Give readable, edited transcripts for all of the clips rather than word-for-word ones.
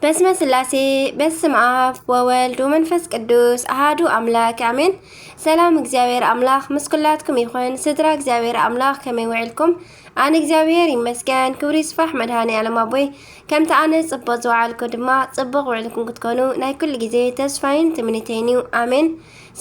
بسم سلاسي بسم آب وولد ومنفس قدوس أحدو أملاك آمين. سلام እግዚአብሔር አምላክ ምስኩላትኩም ይኹን ስድራ እግዚአብሔር አምላክ ከመይ ውዕልኩም ኣነ እግዚአብሔር ይመስገን ክብሪ ይስፋሕ መድሃኒ ዓለም ኣቦይ ከምቲ ኣነ ጽቡቕ ዝወዓልኩ ድማ ጽቡቕ ውዕልኩም ክትኮኑ ናይ ኩሉ ግዜ ተስፋይን ትምኒተይን እዩ ኣሜን።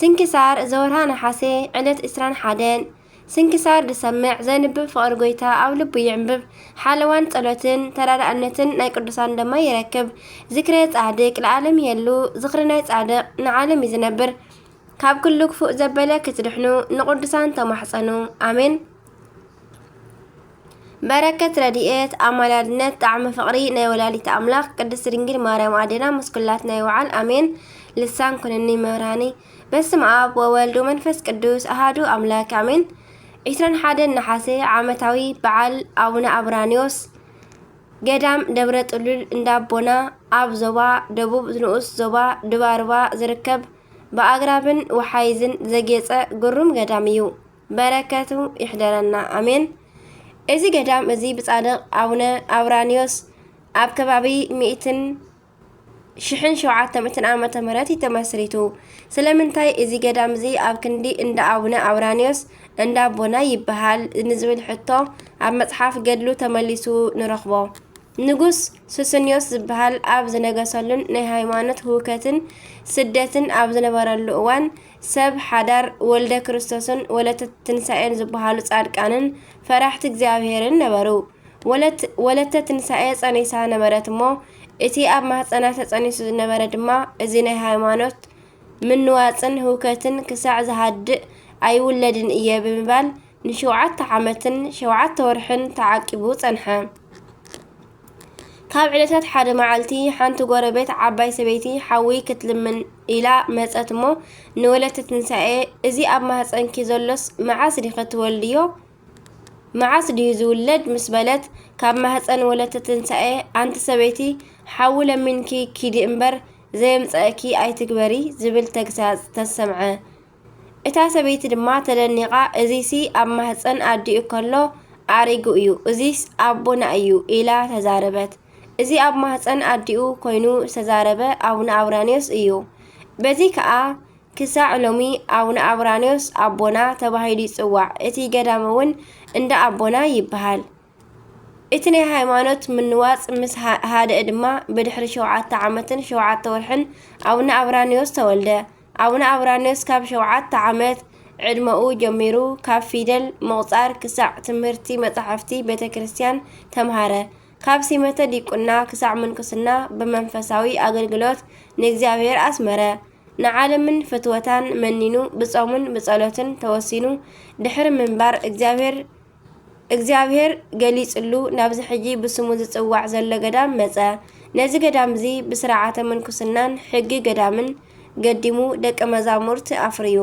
ስንክሳር ዘወርሃ ነሓሴ ዕለት 21 ስንክሳር ድሰምዕ ዘንብብ ፍቅሪ ጎይታ ኣብ ልቡ ይዕንብብ ሓለዋን ጸሎትን ተራዳእነትን ናይ ቅዱሳን ደማ ይረክብ ዝክረ ጻድቅ ለዓለም የሉ ዝክሪ ናይ ጻድቅ ንዓለም ይዝነብር ካብ ኩሉ ክፉእ ዘበለ ክትድሕኑ ንቅዱሳን ተማሕፀኑ ኣሜን። በረከት ረድኤት ኣማላድነት ጣዕሚ ፍቅሪ ናይ ወላዲተ ኣምላኽ ቅድስት ድንግል ማርያም ኣዴና መስኩላት ናይ ወዓል ኣሜን። ልሳን ኩነኒ መብራህኒ በስመ አብ ወወልድ ወመንፈስ ቅዱስ አሐዱ አምላክ አሜን። 21 ነሐሴ ዓመታዊ በዓል አቡነ አብራኒዮስ ገዳም ደብረ ጥሉል እንዳቦና ኣብ ዞባ ደቡብ ንኡስ ዞባ ድባርባ ዝርከብ በኣግራብን ወሓይዝን ዘጌፀ ግሩም ገዳም እዩ። በረከቱ ይሕደረና አሜን። እዚ ገዳም እዚ ብጻድቕ አቡነ አብራኒዮስ ኣብ ከባቢ 1700 ዓመተ ምህረት ተመስሪቱ። ስለምንታይ እዚ ገዳም እዚ ኣብ ክንዲ እንዳ አቡነ አብራኒዮስ እንዳ ቦና ይበሃል ንዝብል ሕቶ ኣብ መጽሓፍ ገድሉ ተመሊሱ ንረኽቦ። ንጉስ ሱስንዮስ ዝበሃል ኣብ ዝነገሰሉን ናይ ሃይማኖት ህውከትን ስደትን ኣብ ዝነበረሉ እዋን ሰብ ሓዳር ወልደ ክርስቶስን ወለተ ትንሳኤን ዝበሃሉ ጻድቃንን ፈራሕቲ እግዚአብሔርን ነበሩ። ወለተ ትንሳኤ ጸኒሳ ነበረት እሞ እቲ ኣብ ማህፀና ተጸኒሱ ዝነበረ ድማ እዚ ናይ ሃይማኖት ምንዋፅን ህውከትን ክሳዕ ዝሃድእ ኣይውለድን እየ ብምባል ን7 ዓመትን 7 ወርሕን ተዓቂቡ ጸንሐ። ካብ ዕለታት ሓደ መዓልቲ ሓንቲ ጎረቤት ዓባይ ሰበይቲ ሓዊ ክትልምን ኢላ መፀት እሞ ንወለተ ትንሳኤ እዚ ኣብ ማህፀንኪ ዘሎስ መዓስ ዲኸ ትወልድዮ መዓስ ድዩ ዝውለድ ምስ በለት ካብ ማህፀን ወለተ ትንሳኤ ኣንቲ ሰበይቲ ሓዊ ለሚንኪ ኪዲ እምበር ዘየምፀአኪ ኣይትግበሪ ዝብል ተግሳጽ ተሰምዐ። እታ ሰበይቲ ድማ ተደኒቓ እዚሲ ኣብ ማህፀን ኣዲኡ ከሎ ኣሪጉ እዩ እዚስ ኣቦና እዩ ኢላ ተዛረበት። እዚ ኣብ ማህፀን ኣዲኡ ኮይኑ ዝተዛረበ አቡነ አብራኒዮስ እዩ። በዚ ከዓ ክሳዕ ሎሚ አቡነ አብራኒዮስ ኣቦና ተባሂሉ ይጽዋዕ። እቲ ገዳም እውን እንዳ ኣቦና ይበሃል። እቲ ናይ ሃይማኖት ምንዋጽ ምስ ሃደአ ድማ ብድሕሪ 7 ዓመትን 7 ወርሕን አቡነ አብራኒዮስ ተወልደ። አቡነ አብራኒዮስ ካብ 7 ዓመት ዕድመኡ ጀሚሩ ካብ ፊደል ምቁጻር ክሳዕ ትምህርቲ መጻሕፍቲ ቤተክርስትያን ተምሃረ። ካብ ሲመተ ዲቁና ክሳዕ ምንኩስና ብመንፈሳዊ አገልግሎት ንእግዚአብሔር አስመረ። ንዓለምን ፍትወታን መኒኑ ብጾምን ብጸሎትን ተወሲኑ ድሕሪ ምንባር እግዚአብሔር ገሊጽሉ ናብዚ ሕጂ ብስሙ ዝጽዋዕ ዘሎ ገዳም መጸ። ነዚ ገዳም እዚ ብስርዓተ ምንኩስናን ሕጊ ገዳምን ገዲሙ ደቀ መዛሙርት አፍርዩ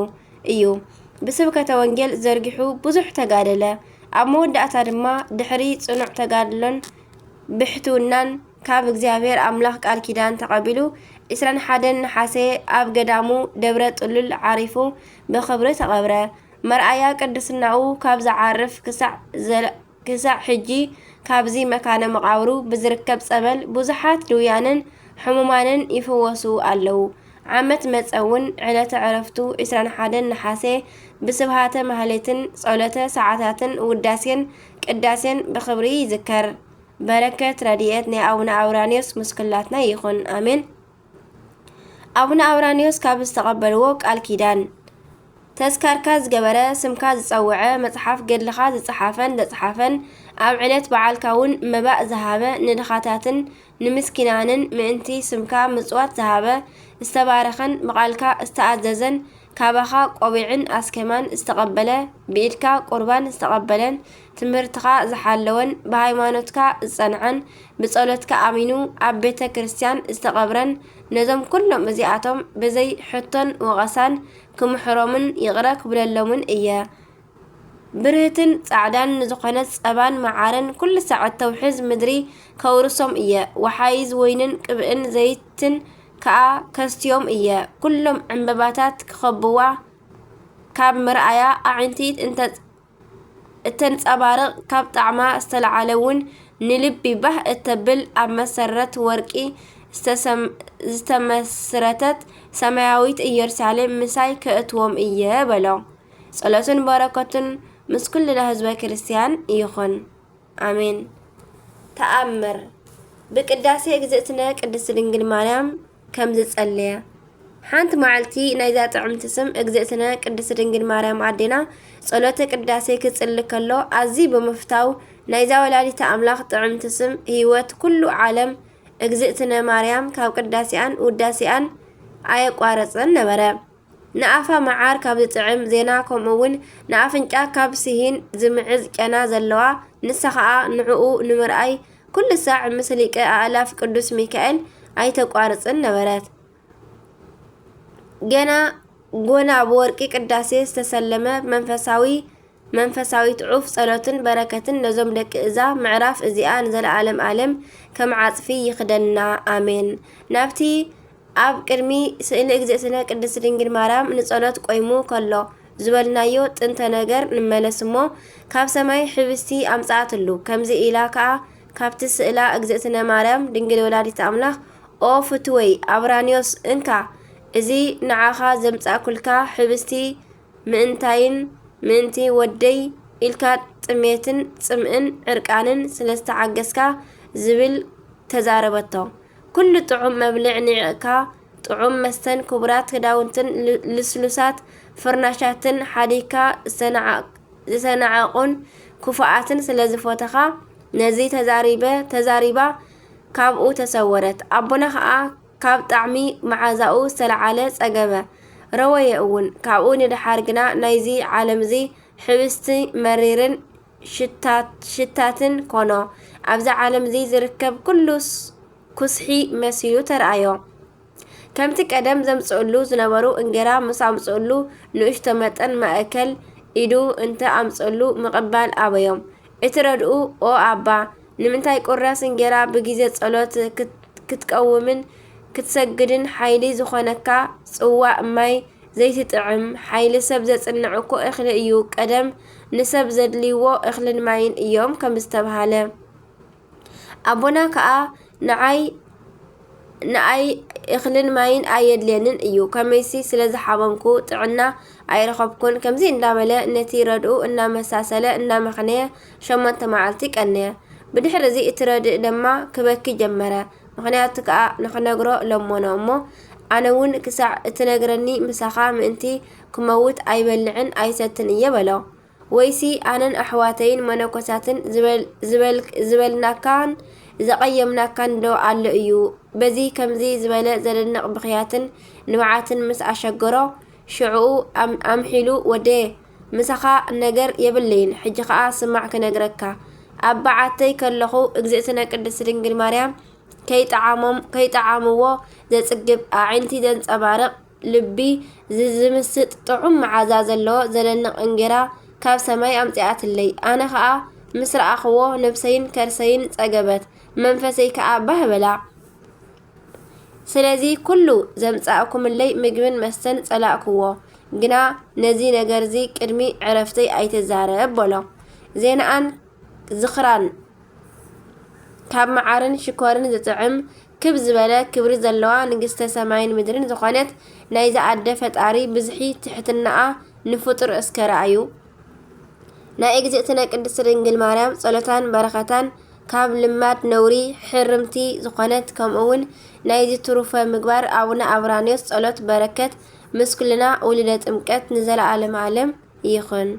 እዩ። ብስብከተ ወንጌል ዘርጊሑ ብዙሕ ተጋደለ። ኣብ መወዳእታ ድማ ድሕሪ ጽኑዕ ተጋድሎን ብሕትውናን ካብ እግዚአብሔር አምላኽ ቃል ኪዳን ተቐቢሉ 21 ነሐሴ ኣብ ገዳሙ ደብረ ጥሉል ዓሪፉ ብኽብሪ ተቐብረ። መርኣያ ቅድስናኡ ካብ ዝዓርፍ ክሳዕ ሕጂ ካብዚ መካነ መቃብሩ ብዝርከብ ጸበል ብዙሓት ድውያንን ሕሙማንን ይፍወሱ ኣለዉ። ዓመት መጸውን ዕለተ ዕረፍቱ 21 ነሐሴ ብስብሃተ ማህሌትን ጸሎተ ሰዓታትን ውዳሴን ቅዳሴን ብኽብሪ ይዝከር። በረከት ረድኤት ናይ አቡነ አብራኒዮስ ምስክላትና ይኹን አሜን። አቡነ አብራኒዮስ ካብ ዝተቐበልዎ ቃል ኪዳን ተስካርካ ዝገበረ ስምካ ዝጸውዐ መጽሓፍ ገድልኻ ዝጸሓፈን ዘጸሓፈን ኣብ ዕለት በዓልካ እውን መባእ ዝሃበ ንድኻታትን ንምስኪናንን ምእንቲ ስምካ ምጽዋት ዝሃበ ዝተባረኸን ብቓልካ ዝተኣዘዘን ካባኻ ቆቢዕን ኣስከማን ዝተቐበለ ብኢድካ ቁርባን ዝተቐበለን ትምህርትካ ዝሓለወን ብሃይማኖትካ ዝጸንዐን ብጸሎትካ ኣሚኑ ኣብ ቤተ ክርስቲያን ዝተቐብረን ነዞም ኩሎም እዚኣቶም ብዘይ ሕቶን ወቐሳን ክምሕሮምን ይቕረ ክብለሎምን እየ። ብርህትን ጻዕዳን ዝኾነት ጸባን መዓርን ኩሉ ሰዓት ተውሕዝ ምድሪ ከውርሶም እየ። ወሓይዝ ወይንን ቅብእን ዘይትን ከዓ ከስትዮም እየ። ኩሎም ዕምበባታት ክኸብዋ ካብ ምርኣያ ኣዒንቲት እተንጸባርቕ ካብ ጣዕማ ዝተለዓለ እውን ንልቢ ባህ እተብል ኣብ መሰረት ወርቂ ዝተመስረተት ሰማያዊት ኢየሩሳሌም ምሳይ ክእትዎም እየ በሎ። ጸሎትን በረከቱን ምስ ኩልና ህዝበ ክርስቲያን ይኹን አሜን። ተአምር ብቅዳሴ እግዝእትነ ቅድስት ድንግል ማርያም ከም ዝጸለየ ሓንቲ መዓልቲ ናይዛ ጥዕምቲ ስም እግዝእትነ ቅድስት ድንግል ማርያም አዴና ጸሎተ ቅዳሴ ክጽሊ ከሎ ኣዝዩ ብምፍታው ናይዛ ወላዲተ አምላኽ ጥዕምቲ ስም ህይወት ኩሉ ዓለም እግዝእትነ ማርያም ካብ ቅዳሴአን ውዳሴአን ኣየቋረፅን ነበረ። ንኣፋ መዓር ካብ ዝጥዕም ዜና ከምኡውን ንኣፍንጫ ካብ ስሂን ዝምዕዝ ጨና ዘለዋ ንሳ ከዓ ንዕኡ ንምርኣይ ኩሉ ሳዕ ምስ ሊቀ ኣእላፍ ቅዱስ ሚካኤል ኣይተቋርፅን ነበረት። ገና ጎና ብወርቂ ቅዳሴ ዝተሰለመ መንፈሳዊ ትዑፍ ጸሎትን በረከትን ነዞም ደቂ እዛ ምዕራፍ እዚኣ ንዘለዓለም ዓለም ከም ዓጽፊ ይኽደና አሜን። ናብቲ ኣብ ቅድሚ ስእሊ እግዝእትነ ቅድስት ድንግል ማርያም ንጸሎት ቆይሙ ከሎ ዝበልናዮ ጥንተ ነገር ንመለስ እሞ ካብ ሰማይ ሕብስቲ ኣምጻኣትሉ ከምዚ ኢላ ከዓ ካብቲ ስእላ እግዝእትነ ማርያም ድንግል ወላዲተ አምላኽ ኦ ፍትወይ አብራኒዮስ እንካ እዚ ንዓኻ ዘምጻእኩልካ ሕብስቲ ምእንቲ ወደይ ኢልካ ጥሜትን ጽምእን ዕርቃንን ስለዝተዓገስካ ዝብል ተዛረበቶ። ኩሉ ጥዑም መብልዕ ኒዕካ ጥዑም መስተን ክቡራት ክዳውንትን ልስሉሳት ፍርናሻትን ሓዲካ ዝተናዓቁን ክፉኣትን ስለዝፈተኻ ነዚ ተዛሪባ ካብኡ ተሰወረት። ኣቦና ከዓ ካብ ጣዕሚ መዓዛኡ ዝተለዓለ ጸገበ ረወየ እውን ካብኡ ንድሓር ግና ናይዚ ዓለም እዚ ሕብስቲ መሪርን ሽታትን ኮኖ ኣብዚ ዓለም እዚ ዝርከብ ኩሉስ ኩስሒ መሲሉ ተረኣዮ። ከምቲ ቀደም ዘምጽእሉ ዝነበሩ እንጀራ ምስ ኣምጽእሉ ንእሽቶ መጠን ማእከል ኢዱ እንተ ኣምጽእሉ ምቕባል ኣበዮም። እቲ ረድኡ ኦ ኣባ ንምንታይ ቁራስ እንጀራ ብጊዜ ጸሎት ክትቀውምን ክትሰግድን ሓይሊ ዝኾነካ ጽዋዕ ማይ ዘይትጥዕም ሓይሊ ሰብ ዘጽንዕ እኮ እኽሊ እዩ ቀደም ንሰብ ዘድልይዎ እኽልን ማይን እዮም ከም ዝተባሃለ። ኣቦና ከዓ ንዓይ እኽልን ማይን ኣየድልየንን እዩ ከመይሲ ስለዝሓበምኩ ጥዕና ኣይረኸብኩን ከምዚ እንዳበለ ነቲ ረድኡ እናመሳሰለ እናመኽነየ 8 መዓልቲ ቀነየ። ብድሕሪ እዚ እቲ ረድእ ድማ ክበኪ ጀመረ። ምክንያቱ ከዓ ንኽነግሮ ለሞኖ እሞ ኣነ እውን ክሳዕ እትነግረኒ ምሳኻ ምእንቲ ክመውት ኣይበልዕን ኣይሰትን እየ በሎ። ወይሲ ኣነን ኣሕዋተይን መነኮሳትን ዝበልናካን ዘቐየምናካን ዶ ኣሎ እዩ። በዚ ከምዚ ዝበለ ዘደንቕ ብኽያትን ንባዓትን ምስ ኣሸገሮ ሽዑኡ ኣምሒሉ ወደየ ምሳኻ ነገር የብለይን ሕጂ ከዓ ስማዕ ክነግረካ ኣብ በዓተይ ከለኹ እግዝእትነ ቅድስት ድንግል ማርያም ከይጠዓምዎ ዘጽግብ ኣዒንቲ ዘንጸባርቕ ልቢ ዝምስጥ ጥዑም መዓዛ ዘለዎ ዘደንቕ እንጀራ ካብ ሰማይ ኣምጽኣትለይ። ኣነ ከዓ ምስ ረኣኽዎ ነብሰይን ከርሰይን ጸገበት መንፈሰይ ከዓ ባህ በላ። ስለዚ ኩሉ ዘምጻእኩምለይ ምግብን መስተን ጸላእክዎ ግና ነዚ ነገርዚ ቅድሚ ዕረፍተይ ኣይተዛረብ በሎ። ዜናኣን ዝኽራን ካብ መዓርን ሽኮርን ዝጥዕም ክብ ዝበለ ክብሪ ዘለዋ ንግስተ ሰማይን ምድርን ዝኾነት ናይዛ ኣደ ፈጣሪ ብዝሒ ትሕትናኣ ንፍጡር እስከ ረኣዩ ናይ እግዝእትነ ቅድስት ድንግል ማርያም ጸሎታን በረኸታን ካብ ልማድ ነውሪ ሕርምቲ ዝኾነት ከምኡውን ናይዚ ትሩፈ ምግባር ኣቡነ አብራኒዮስ ጸሎት በረከት ምስ ኩልና ውልደ ጥምቀት ንዘለዓለም ዓለም ይኹን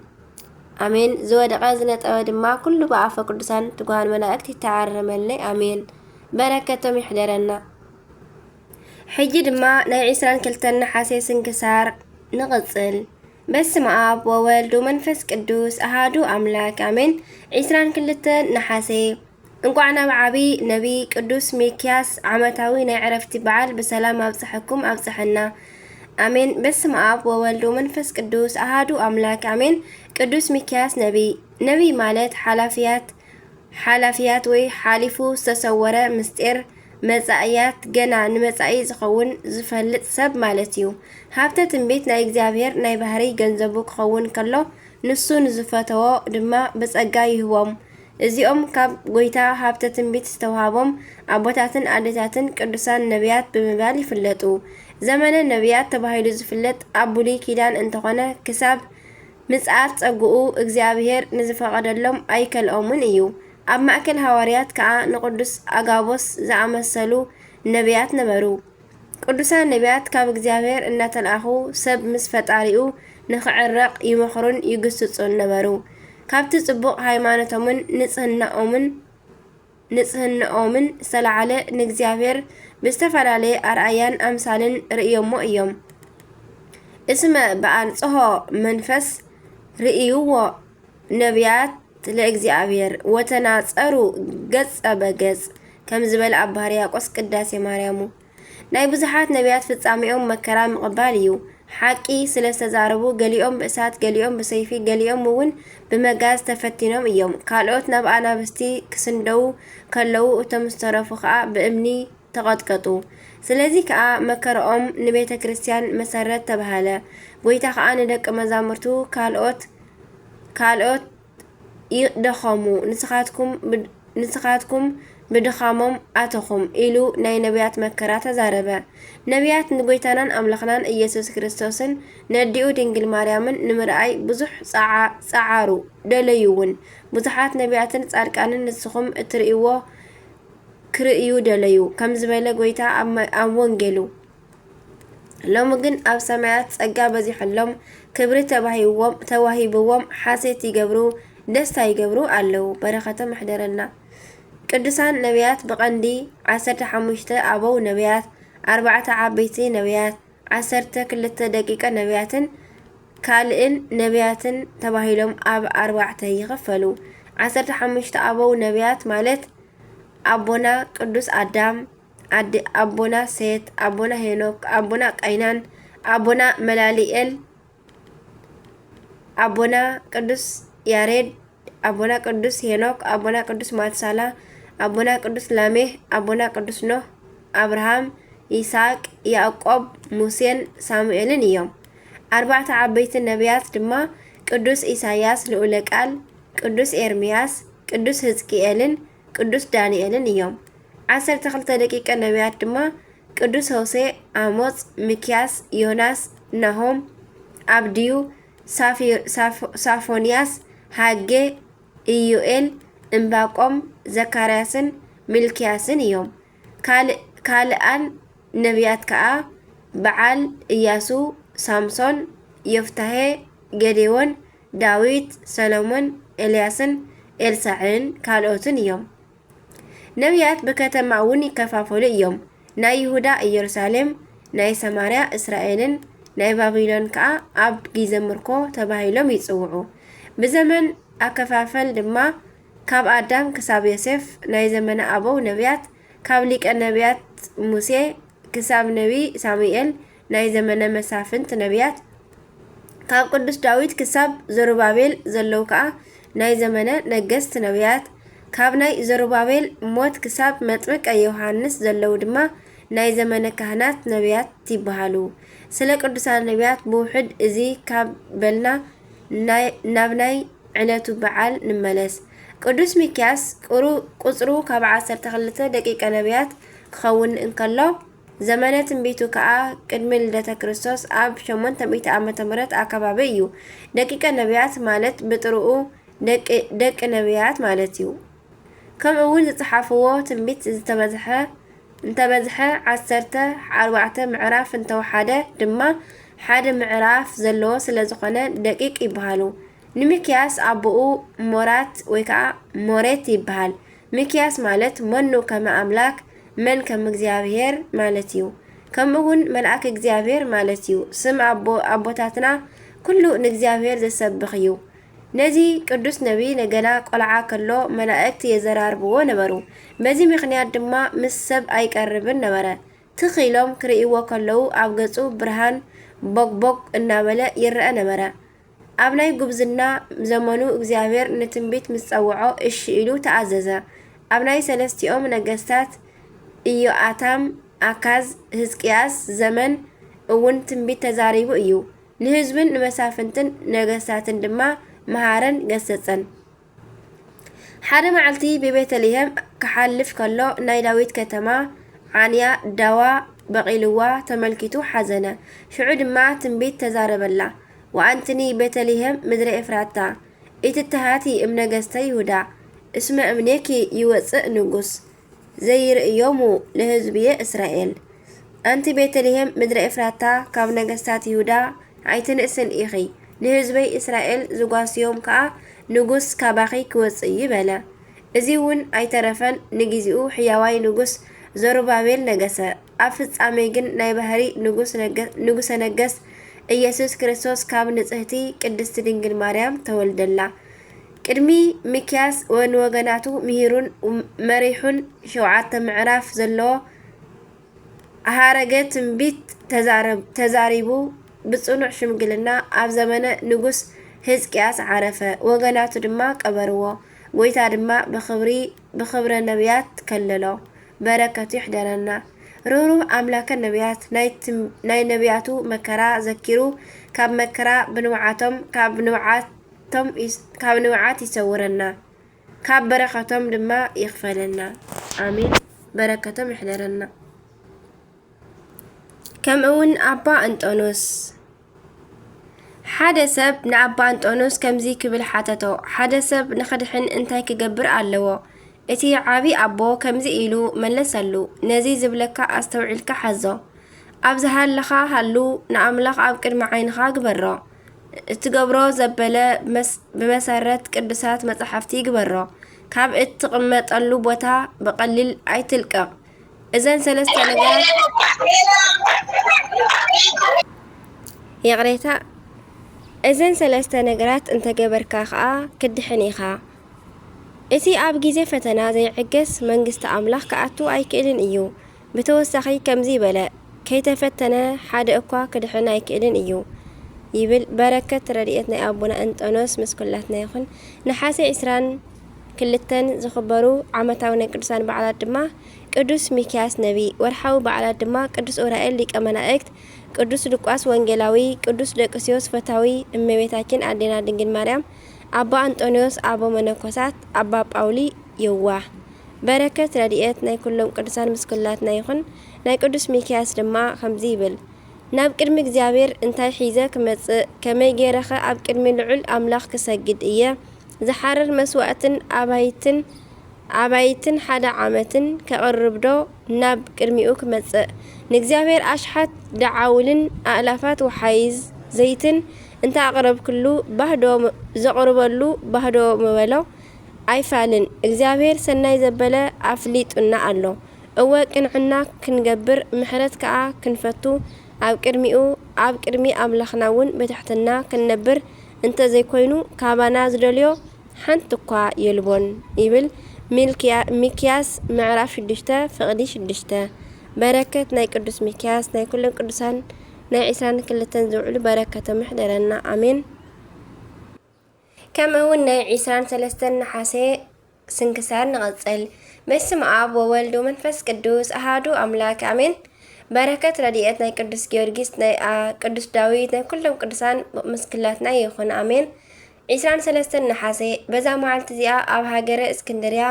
አሜን። ዝወደቐ ዝነጠበ ድማ ኩሉ ብኣፈ ቅዱሳን ትጓሃን መላእክት ይተዓረመልይ አሜን። በረከቶም ይሕደረና። ሕጂ ድማ ናይ 22 ነሓሴ ስንክሳር ንቕጽል። በስመ አብ ወወልድ ወመንፈስ ቅዱስ አሃዱ አምላክ አሜን። 22 ነሓሴ እንኳዕ ናብ ዓብይ ነቢ ቅዱስ ሚክያስ ዓመታዊ ናይ ዕረፍቲ በዓል ብሰላም ኣብጽሐኩም ኣብጽሐና አሜን። በስመ አብ ወወልድ ወመንፈስ ቅዱስ አሃዱ አምላክ አሜን። ቅዱስ ሚክያስ ነቢ ማለት ሓላፊያት ወይ ሓሊፉ ዝተሰወረ ምስጢር መጻእያት ገና ንመጻኢ ዝኸውን ዝፈልጥ ሰብ ማለት እዩ። ሃብተ ትንቢት ናይ እግዚአብሔር ናይ ባህሪ ገንዘቡ ክኸውን ከሎ ንሱ ንዝፈተዎ ድማ ብጸጋ ይህቦም እዚኦም ካብ ጎይታ ሃብተ ትንቢት ዝተውሃቦም ኣቦታትን ኣዴታትን ቅዱሳን ነቢያት ብምባል ይፍለጡ። ዘመነ ነቢያት ተባሂሉ ዝፍለጥ ኣብ ብሉይ ኪዳን እንተኾነ ክሳብ ምጽአት ጸጉኡ እግዚአብሔር ንዝፈቐደሎም ኣይከልኦምን እዩ። ኣብ ማእከል ሃዋርያት ከዓ ንቅዱስ አጋቦስ ዝኣመሰሉ ነቢያት ነበሩ። ቅዱሳን ነቢያት ካብ እግዚአብሔር እናተልኣኹ ሰብ ምስ ፈጣሪኡ ንኽዕረቕ ይመኽሩን ይግስጹን ነበሩ። ካብቲ ጽቡቕ ሃይማኖቶምን ንጽህናኦምን ዝተላዕለ ንእግዚአብሔር ብዝተፈላለየ ኣርኣያን ኣምሳልን ርእዮሞ እዮም። እስመ ብኣንጽሖ መንፈስ ርእይዎ ነቢያት ለእግዚአብሔር ወተናጸሩ ገጸ በገጽ ከም ዝበለ ኣብ ሕርያቆስ ቅዳሴ ማርያሙ። ናይ ብዙሓት ነቢያት ፍጻሜኦም መከራ ምቕባል እዩ። ሓቂ ስለ ዝተዛረቡ ገሊኦም ብእሳት፣ ገሊኦም ብሰይፊ፣ ገሊኦም እውን ብመጋዝ ተፈቲኖም እዮም። ካልኦት ናብ ኣናብስቲ ክስንደው ከለዉ እቶም ዝተረፉ ከዓ ብእምኒ ተቐጥቀጡ። ስለዚ ከዓ መከረኦም ንቤተ ክርስቲያን መሰረት ተባሃለ። ጎይታ ከዓ ንደቂ መዛሙርቱ ካልኦት ይደኸሙ ንስኻትኩም ብድኻሞም ኣተኹም ኢሉ ናይ ነቢያት መከራ ተዛረበ። ነቢያት ንጎይታናን ኣምላኽናን ኢየሱስ ክርስቶስን ነዲኡ ድንግል ማርያምን ንምርኣይ ብዙሕ ጸዓሩ ደለዩውን። ብዙሓት ነቢያትን ጻድቃንን ንስኹም እትርእይዎ ክርእዩ ደለዩ ከም ዝበለ ጎይታ ኣብ ወንጌሉ። ሎሚ ግን ኣብ ሰማያት ጸጋ በዚሕሎም ክብሪ ተዋሂብዎም ሓሴት ይገብሩ ደስታ ይገብሩ ኣለዉ። በረኸቶም ኣሕደረና። ቅዱሳን ነቢያት ብቐንዲ 15 ኣበው ነቢያት፣ 4 ዓበይቲ ነቢያት፣ 12 ደቂቀ ነቢያትን ካልእን ነቢያትን ተባሂሎም ኣብ 4 ይኽፈሉ። 15 ኣበው ነቢያት ማለት ኣቦና ቅዱስ ኣዳም፣ ኣቦና ሴት፣ ኣቦና ሄኖክ፣ ኣቦና ቃይናን፣ ኣቦና መላሊኤል፣ ኣቦና ቅዱስ ያሬድ፣ ኣቦና ቅዱስ ሄኖክ፣ ኣቦና ቅዱስ ማትሳላ፣ ኣቦና ቅዱስ ላሜህ፣ ኣቦና ቅዱስ ኖህ፣ አብርሃም፣ ይስሐቅ፣ ያዕቆብ፣ ሙሴን ሳሙኤልን እዮም። 4 ዓበይቲ ነቢያት ድማ ቅዱስ ኢሳያስ ልዑለ ቃል፣ ቅዱስ ኤርምያስ፣ ቅዱስ ሕዝቅኤልን ቅዱስ ዳንኤልን እዮም። 12 ደቂቀ ነቢያት ድማ ቅዱስ ሆሴዕ፣ አሞጽ፣ ሚክያስ፣ ዮናስ፣ ናሆም፣ አብድዩ፣ ሳፎንያስ፣ ሃጌ፣ ኢዩኤል፣ እምባቆም፣ ዘካርያስን ሚልክያስን እዮም። ካልአን ነቢያት ከዓ በዓል፣ ኢያሱ፣ ሳምሶን፣ ዮፍታሄ፣ ጌዴዎን፣ ዳዊት፣ ሰሎሞን፣ ኤልያስን፣ ኤልሳዕን ካልኦትን እዮም። ነቢያት ብከተማ እውን ይከፋፈሉ እዮም። ናይ ይሁዳ ኢየሩሳሌም፣ ናይ ሰማርያ እስራኤልን፣ ናይ ባቢሎን ከዓ ኣብ ጊዜ ምርኮ ተባሂሎም ይጽውዑ። ብዘመን ኣከፋፈል ድማ ካብ ኣዳም ክሳብ ዮሴፍ ናይ ዘመነ ኣበው ነቢያት፣ ካብ ሊቀ ነቢያት ሙሴ ክሳብ ነቢ ሳሙኤል ናይ ዘመነ መሳፍንት ነቢያት፣ ካብ ቅዱስ ዳዊት ክሳብ ዘሩባቤል ዘለዉ ከዓ ናይ ዘመነ ነገስት ነቢያት፣ ካብ ናይ ዘሩባቤል ሞት ክሳብ መጥምቀ ዮሃንስ ዘለዉ ድማ ናይ ዘመነ ካህናት ነቢያት ይበሃሉ። ስለ ቅዱሳን ነቢያት ብውሕድ እዚ ካብ በልና ናብ ናይ ዕለቱ በዓል ንመለስ። ቅዱስ ሚክያስ ቁጽሩ ካብ 12 ደቂቀ ነቢያት ክኸውን እንከሎ ዘመነ ትንቢቱ ከዓ ቅድሚ ልደተ ክርስቶስ ኣብ 800 ዓመተ ምህረት ኣከባቢ እዩ። ደቂቀ ነቢያት ማለት ብጥርኡ ደቂ ነቢያት ማለት እዩ። ከምኡ እውን ዝጽሓፍዎ ትንቢት እንተበዝሐ 14 ምዕራፍ እንተወሓደ ድማ ሓደ ምዕራፍ ዘለዎ ስለ ዝኾነ ደቂቅ ይበሃሉ። ንሚክያስ ኣቦኡ ሞራት ወይ ከዓ ሞሬት ይበሃል። ሚክያስ ማለት መኑ ከመ ኣምላክ መን ከም እግዚአብሔር ማለት እዩ። ከምኡ እውን መልአክ እግዚአብሔር ማለት እዩ። ስም ኣቦታትና ኩሉ ንእግዚአብሔር ዘሰብኽ እዩ። ነዚ ቅዱስ ነቢይ ነገና ቆልዓ ከሎ መላእክት የዘራርብዎ ነበሩ። በዚ ምክንያት ድማ ምስ ሰብ ኣይቀርብን ነበረ። ትኺሎም ክርእይዎ ከለዉ ኣብ ገጹ ብርሃን ቦግቦግ እናበለ ይርአ ነበረ። ኣብ ናይ ጉብዝና ዘመኑ እግዚአብሔር ንትንቢት ምስ ጸውዖ እሺ ኢሉ ተኣዘዘ። ኣብ ናይ ሰለስቲኦም ነገስታት ኢዮአታም፣ አካዝ፣ ሕዝቅያስ ዘመን እውን ትንቢት ተዛሪቡ እዩ። ንህዝብን ንመሳፍንትን ነገስታትን ድማ መሃረን ገሰጸን። حدا معلتي ببيتليهم كحلف كله ناي داويت كتما عنيا دوا بقيلوا تملكتو حزنة شعود ما تنبيت تزارب الله وأنتني بيتليهم مدر إفراتا إتتهاتي امنجستي يهودا اسم امنيكي يوصئ نقص زي رأيومو لهزبية إسرائيل أنت بيتليهم مدر إفراتا كاب نجستات يهودا عيتنقسن إيخي لهزبي إسرائيل زقاسيوم كا نقص كاباخي كوصئ يبلا እዚውን ኣይተረፈን ንግዚኡ ሕያዋይ ንጉስ ዘሩባቤል ነገሰ ኣብ ፍጻሜ ግን ናይ ባህሪ ንጉሰ ነገስ ኢየሱስ ክርስቶስ ካብ ንጽህቲ ቅድስቲ ድንግል ማርያም ተወልደላ ቅድሚ ሚክያስ ወገናቱ ምሂሩን መሪሑን 7 ምዕራፍ ዘለዎ ኣሃረገ ትንቢት ተዛሪቡ ብጽኑዕ ሽምግልና ኣብ ዘመነ ንጉስ ሕዝቅያስ ዓረፈ ወገናቱ ድማ ቀበርዎ ወይታ ድማ بخبر النبيات كللو بركة يحضرنا رورو أملاك النبيات ناي نبياتو مكرا ذكرو كاب مكرا كاب نوعات يسورنا كاب بركتهم لما يغفلنا آمين بركتهم يحضرنا كم أون أبا أنطونوس حدا سب نعبا أنطونوس كمزي كبل حاتتو حدا سب نخدحن انتاي كجبر علوه اتي عابي أبو كمزي إلو ملسلو نزي زبلكا أستوعلك حزو أبزها لخا هلو نعملخ أبكر معين خاق برا تقبرو زبالة بمسارات كردسات متحفتي قبرا كاب اتقمت اللو بوتا بقلل أي تلقى إذن سلسة نقال يغريتا إذن سلسة نقرات انت قبركا خا كدحنيخا إتي أب جيزي فتنا زي عجس منجست أملاخ كأتو أي كإلن إيو بتوسخي كمزي بلا كي تفتنا حاد أقوى كدحنا أي كإلن إيو يبل بركة رديتنا أبونا أنطونوس مسكولاتنا يخون نحاسي إسران كلتن زخبرو عمتاونا قدسان بعلات دما قدس ميكياس نبي ورحاو بعلات دما قدس أورائل ليك أمانا إكت قدس لقواس وانجلاوي قدس لقسيوس فتاوي أمبيتاكين أدينا دنجل مريم أبا أنطونيوس أبا منكوسات أبا باولي يواه بركة رديئت ناي كلهم قدسان مسكولاتنا يخون ناي قدس ميكياس دما خمزيبل ناب كرمي እግዚአብሔር እንታይ ሒዘ ክመጽእ ከመይ ገይረኸ ኣብ ቅድሚ ልዑል ኣምላኽ ክሰግድ እየ ዝሓረር መስዋዕትን ኣባይትን ሓደ ዓመትን ከቕርብዶ ናብ ቅድሚኡ ክመጽእ ንእግዚአብሔር ኣሽሓት ደዓውልን ኣእላፋት ወሓይዝ ዘይትን እንታ ኣቕረብ ክሉ ባህዶ ዘቕርበሉ ባህዶ መበሎ ኣይፋልን እግዚአብሔር ሰናይ ዘበለ ኣፍሊጡና ኣሎ እወ ቅንዕና ክንገብር ምሕረት ከዓ ክንፈቱ ኣብ ቅድሚ ኣምላኽናውን በታሕትና ክንነብር እንተ ዘይኮይኑ ካባና ዝደልዮ ሓንቲ እኳ የልቦን ይብል ሚክያስ ምዕራፍ 6 ፍቕዲ 6 በረከት ናይ ቅዱስ ሚክያስ ናይ ኩሎም ቅዱሳን ናይ 22 ዝውዕሉ በረከተ ምሕደረና ኣሜን ከምኡውን ናይ 23 ነሓሴ ስንክሳር ንቐጽል በስመ አብ ወወልድ ወመንፈስ ቅዱስ አሐዱ አምላክ አሜን በረከት ረድኤት ናይ ቅዱስ ጊዮርጊስ ናይ ቅዱስ ዳዊት ናይ ኩሎም ቅዱሳን ምስክላትና ይኹን አሜን 23 ነሓሴ በዛ መዓልቲ እዚኣ ኣብ ሃገረ እስክንድርያ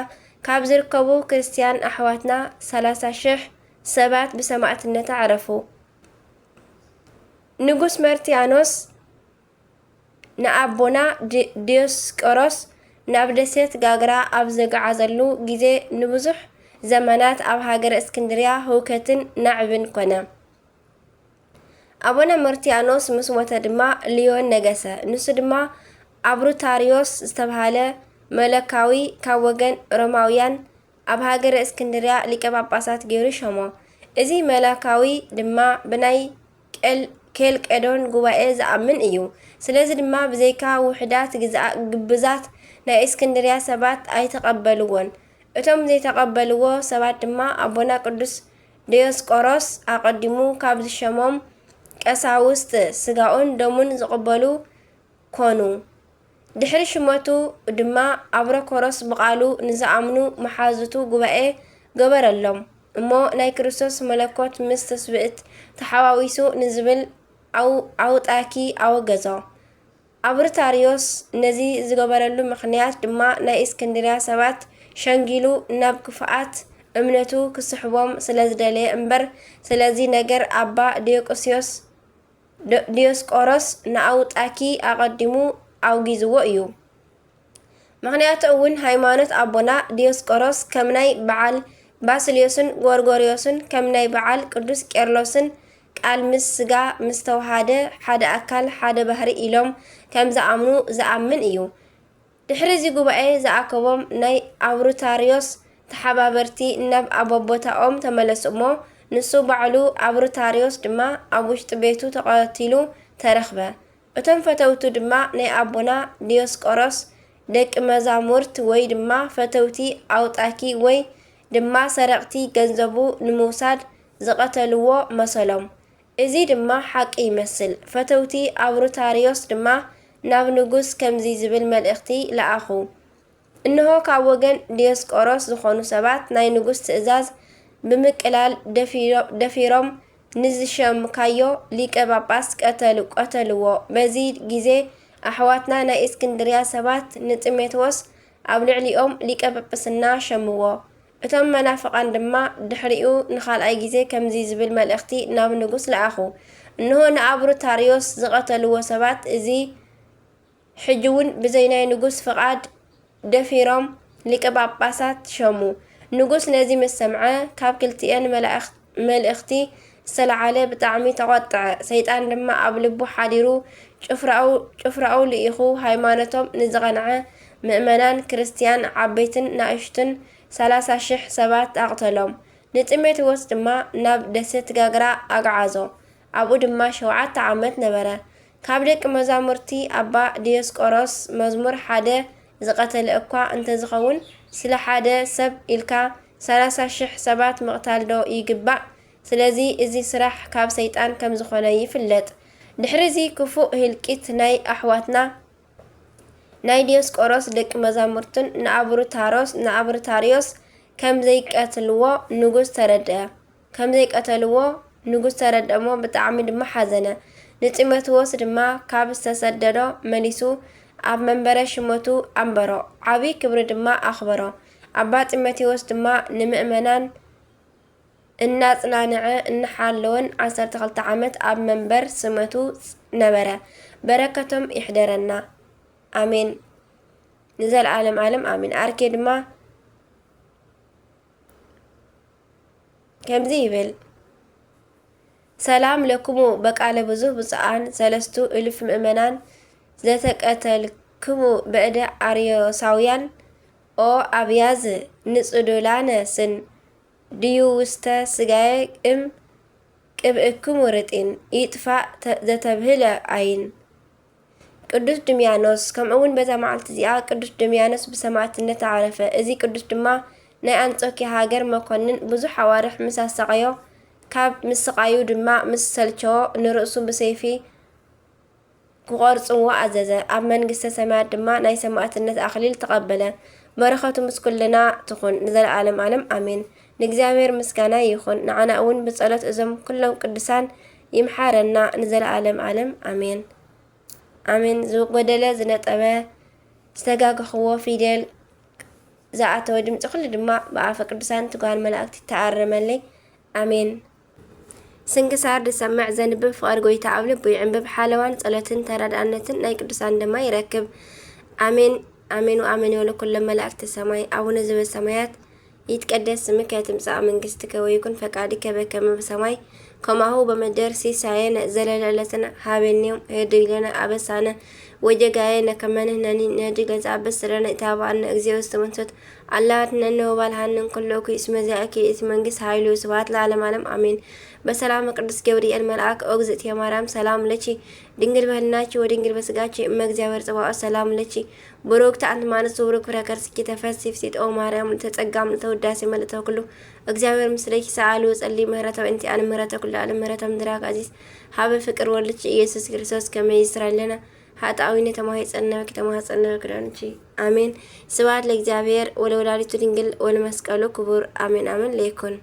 ካብ ዝርከቡ ክርስቲያን ኣሕዋትና 30,000 ሰባት ብሰማዕትነት ዓረፉ ንጉስ መርትያኖስ ንኣቦና ዲዮስቆሮስ ናብ ደሴት ጋግራ ኣብ ዘገዓዘሉ ግዜ ንብዙሕ ዘመናት ኣብ ሃገረ እስክንድርያ ህውከትን ናዕብን ኮነ ኣቦና መርትያኖስ ምስ ሞተ ድማ ሊዮን ነገሰ ንሱ ድማ ኣብሩታሪዮስ ዝተባሃለ መለካዊ ካብ ወገን ሮማውያን ኣብ ሃገረ እስክንድርያ ሊቀ ጳጳሳት ገይሩ ሾሞ እዚ መለካዊ ድማ ብናይ ኬልቄዶን ጉባኤ ዝኣምን እዩ ስለዚ ድማ ብዘይካ ውሕዳት ግብዛት ናይ እስክንድርያ ሰባት ኣይተቐበልዎን እቶም ዘይተቐበልዎ ሰባት ድማ ኣቦና ቅዱስ ዲዮስቆሮስ ኣቀዲሙ ካብ ዝሸሞም ቀሳውስት ስጋኡን ደሙን ዝቕበሉ ኮኑ ድሕሪ ሽመቱ ድማ ኣብሮኮሮስ ብቃሉ ንዝኣምኑ መሓዝቱ ጉባኤ ገበረሎም እሞ ናይ ክርስቶስ መለኮት ምስ ተስብእት ተሓዋዊሱ ንዝብል ኣውጣኪ ኣወገዞ አብርታሪዮስ ነዚ ዝገበረሉ ምክንያት ድማ ናይ እስክንድርያ ሰባት ሸንጊሉ ናብ ክፍኣት እምነቱ ክስሕቦም ስለዝደለየ እምበር ስለዚ ነገር አባ ዲዮስቆሮስ ንአውጣኪ አቀዲሙ አውጊዝዎ እዩ። ምክንያቱ እውን ሃይማኖት አቦና ዲዮስቆሮስ ከም ናይ በዓል ባስልዮስን ጎርጎርዮስን ከም ናይ በዓል ቅዱስ ቄርሎስን ቃል ምስ ስጋ ምስ ተዋሃደ ሓደ አካል ሓደ ባህሪ ኢሎም ከም ዝአምኑ ዝአምን እዩ። ድሕሪ እዚ ጉባኤ ዝኣከቦም ናይ አብሩታሪዮስ ተሓባበርቲ ናብ አቦቦታኦም ተመለሱ እሞ ንሱ ባዕሉ አብሩታሪዮስ ድማ ኣብ ውሽጢ ቤቱ ተቐቲሉ ተረኽበ። እቶም ፈተውቱ ድማ ናይ አቦና ዲዮስቆሮስ ደቂ መዛሙርት ወይ ድማ ፈተውቲ አውጣኪ ወይ ድማ ሰረቕቲ ገንዘቡ ንምውሳድ ዝቐተልዎ መሰሎም። እዚ ድማ ሓቂ ይመስል። ፈተውቲ አብሩታሪዮስ ድማ ናብ ንጉስ ከምዚ ዝብል መልእኽቲ ለኣኹ። እንሆ ካብ ወገን ዲዮስቆሮስ ዝኾኑ ሰባት ናይ ንጉስ ትእዛዝ ብምቅላል ደፊሮም ንዝሸምካዮ ሊቀ ጳጳስ ቀተልዎ። በዚ ግዜ ኣሕዋትና ናይ እስክንድርያ ሰባት ንጢሞቴዎስ ኣብ ልዕሊኦም ሊቀ ጳጳስና ሸምዎ። እቶም መናፍቃን ድማ ድሕሪኡ ንኻልኣይ ግዜ ከምዚ ዝብል መልእኽቲ ናብ ንጉስ ለኣኹ። እንሆ ንአብሩታሪዮስ ዝቐተልዎ ሰባት እዚ ሕጂ እውን ብዘይ ናይ ንጉስ ፍቃድ ደፊሮም ሊቀ ጳጳሳት ሸሙ። ንጉስ ነዚ ምስ ሰምዐ ካብ ክልቲአን መልእኽቲ ዝተለዓለ ብጣዕሚ ተቆጥዐ። ሰይጣን ድማ ኣብ ልቡ ሓዲሩ ጭፍራኡ ልኢኹ ሃይማኖቶም ንዝቐንዐ ምእመናን ክርስቲያን ዓበይትን ንእሽትን 30,000 ሰባት ኣቕተሎም። ንጢሞቴዎስ ድማ ናብ ደሴት ጋግራ ኣግዓዞ። ኣብኡ ድማ 7 ዓመት ነበረ። ካብ ደቂ መዛሙርቲ አባ ዲዮስቆሮስ መዝሙር ሓደ ዝቐተለ እኳ እንተዝኸውን ስለ ሓደ ሰብ ኢልካ 30,000 ሰባት ምቕታል ዶ ይግባእ? ስለዚ እዚ ስራሕ ካብ ሰይጣን ከም ዝኾነ ይፍለጥ። ድሕሪ እዚ ክፉእ ህልቂት ናይ ኣሕዋትና ናይ ዲዮስቆሮስ ደቂ መዛሙርትን ንአብሩታሪዮስ ከም ዘይቀትልዎ ንጉስ ተረድአ እሞ ብጣዕሚ ድማ ሓዘነ። ንጢሞቴዎስ ድማ ካብ ዝተሰደዶ መሊሱ ኣብ መንበረ ሽመቱ ኣንበሮ። ዓብይ ክብሪ ድማ ኣኽበሮ። አባ ጢሞቴዎስ ድማ ንምእመናን እናጽናንዐ እናሓለወን 12 ዓመት ኣብ መንበር ስመቱ ነበረ። በረከቶም ይሕደረና አሜን ንዘለዓለም ዓለም አሜን። አርኬ ድማ ከምዚ ይብል ሰላም ለክሙ በቃለ ብዙሕ ብፁዓን 3,000 ምእመናን ዘተቀተልክሙ በእደ አርዮሳውያን ኦ ኣብያዝ ንጽዱላነ ስን ድዩ ውስተ ስጋየ ቅብእክሙ ርጢን ይጥፋእ ዘተብህለ አይን። ቅዱስ ድሚያኖስ ከምኡውን በዛ መዓልቲ እዚኣ ቅዱስ ድሚያኖስ ብሰማዕትነት ተዓረፈ። እዚ ቅዱስ ድማ ናይ አንጾኪያ ሃገር መኮንን ብዙሕ ኣዋርሕ ምስ ኣሰቃዮ ካብ ምስቃዩ ድማ ምስ ሰልቸዎ ንርእሱ ብሰይፊ ክቆርጽዎ ኣዘዘ። ኣብ መንግስተ ሰማያት ድማ ናይ ሰማዕትነት ኣክሊል ተቐበለ። በረኸቱ ምስ ኩልና ትኹን ንዘለዓለም ዓለም አሜን። ንእግዚአብሔር ምስጋና ይኹን። ንዓና እውን ብጸሎት እዞም ኩሎም ቅዱሳን ይምሓረና ንዘለዓለም ዓለም አሜን አሜን። ዝጎደለ ዝነጠበ ዝተጋግኽዎ ፊደል ዝኣተወ ድምፂ ኩሉ ድማ ብኣፈ ቅዱሳን ትጓሃን መላእክቲ ተኣረመለይ አሜን። ስንክሳር ዝሰምዕ ዘንብብ ፍቅር ጎይታ ኣብ ልቡ ይዕንብብ። ሓለዋን ጸሎትን ተራድኣነትን ናይ ቅዱሳን ድማ ይረክብ አሜን አሜን ወአሜን። የወለ ኩሎም መላእክቲ ሰማይ አቡነ ዘበሰማያት ይትቀደስ ስምከ ትምጻእ መንግስትከ ወይኩን ፈቃድከ በከመ በሰማይ ከማሁ በምድር ሲሳየነ ዘለለዕለትነ ሀበነ ኅድግ ለነ አበሳነ ወጌጋየነ ከመ ንሕነኒ ንኅድግ ለዘአበስረነ ኢታብአነ እግዚኦ ውስተ መንሱት አላ አድኅነነ ወባልሐነ ኩሎ እስመ ዚአከ ይእቲ መንግስት ኃይሉ ስብሐት ለዓለመ ዓለም አሜን። በሰላም ቅዱስ ገብርኤል መልአክ ኦ እግዝእትየ ማርያም ሰላም ለኪ ድንግል በህሊናኪ ወድንግል በስጋኪ እመ እግዚአብሔር ጽባኦት ሰላም ለኪ ቡሩክት አንቲ እምአንስት ወቡሩክ ፍሬ ከርሥኪ ተፈሥሒ ፍሥሕት ኦ ማርያም ተጸጋ ምልዕተ ውዳሴ መልእክተ ኩሉ እግዚአብሔር ምስለኪ ሰአሊ ወጸሊ ምህረተ በእንቲአነ ምህረተ ኩሉ ዓለም ምህረተ ምድራክ አዚዝ ሀበ ፍቅር ወልድኪ ኢየሱስ ክርስቶስ ከመ ይስራለነ ኃጣዊነ ተማኅፀነ ከተማኅፀነ ክዳንቺ አሜን። ስብሐት ለእግዚአብሔር ወለወላዲቱ ድንግል ወለመስቀሉ ክቡር አሜን አሜን ለይኩን።